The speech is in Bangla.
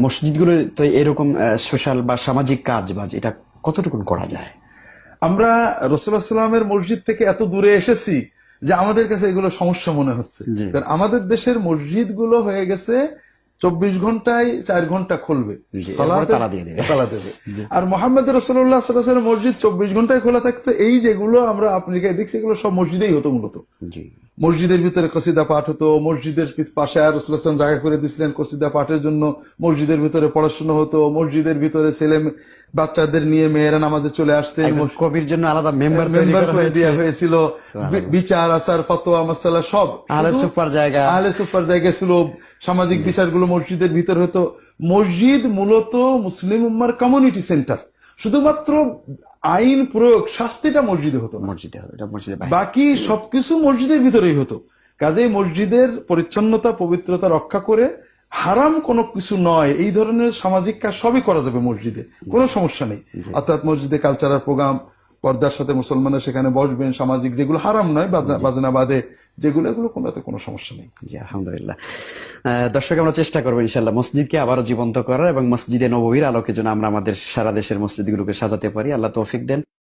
মসজিদগুলো তো এরকম সোশ্যাল বা সামাজিক কাজ বাজ এটা কতটুকু করা যায়? আমরা রাসূলুল্লাহ সাল্লামের মসজিদ থেকে এত দূরে এসেছি যে আমাদের কাছে এগুলো সমস্যা মনে হচ্ছে। জি। কারণ আমাদের দেশের মসজিদ গুলো হয়ে গেছে 24 ঘন্টায় 4 ঘন্টা খুলবে, জি, সালাতে এরপরে তালা দিয়ে দেবে। তালা দেবে। আর মোহাম্মদ রাসূলুল্লাহ সাল্লাল্লাহু আলাইহি ওয়াসাল্লামের মসজিদ 24 ঘন্টায় খোলা থাকতো। এই যেগুলো আমরা আফ্রিকায় দেখছি এগুলো সব মসজিদেই হতো মূলত। জি, মসজিদের ভিতরে কসিদা পাঠ হতো, মসজিদের পাশে আর রাসূলুল্লাহ সাল্লাল্লাহু আলাইহি ওয়াসাল্লাম জায়গা করে দিয়েছিলেন কসিদা পাঠের জন্য, মসজিদের ভিতরে পড়াশোনা হতো, মসজিদের ভিতরে ছেলে বাচ্চাদের নিয়ে মেয়েরা নামাজে চলে আসতেন, একজন কবির জন্য আলাদা মেম্বার মেম্বার করে দেওয়া হয়েছিল, সুবহানাল্লাহ। বিচার আচার ফতোয়া মাসালা সব আহলে শুধু সুপার জায়গা। আহলে সুপার জায়গা ছিল। সামাজিক বিচারগুলো মসজিদের ভিতর হতো। মসজিদ মূলত মুসলিম উম্মার কমিউনিটি সেন্টার। শুধুমাত্র আইন প্রয়োগ শাস্তিটা মসজিদে হতো না, মসজিদে হবে, এটা মসজিদে বাইরে। বাকি সবকিছু মসজিদের ভিতরেই হতো। কাজেই মসজিদের পরিচ্ছন্নতা পবিত্রতা রক্ষা করে হারাম কোনো কিছু নয় এই ধরনের সামাজিক কাজ সবই করা যাবে মসজিদে, কোনো সমস্যা নেই। অর্থাৎ মসজিদে কালচারাল প্রোগ্রাম, পর্দার সাথে মুসলমানরা সেখানে বসবেন, সামাজিক যেগুলো হারাম নয়, বাজনা বাদে যেগুলো, এগুলো কোনো সমস্যা নেই। জি, আলহামদুলিল্লাহ। দর্শক, আমরা চেষ্টা করবো ইনশাল্লাহ মসজিদকে আবারও জীবন্ত করার এবং মসজিদে নববীর আলোকে যেন আমরা আমাদের সারা দেশের মসজিদগুলোকে সাজাতে পারি। আল্লাহ তৌফিক দেন।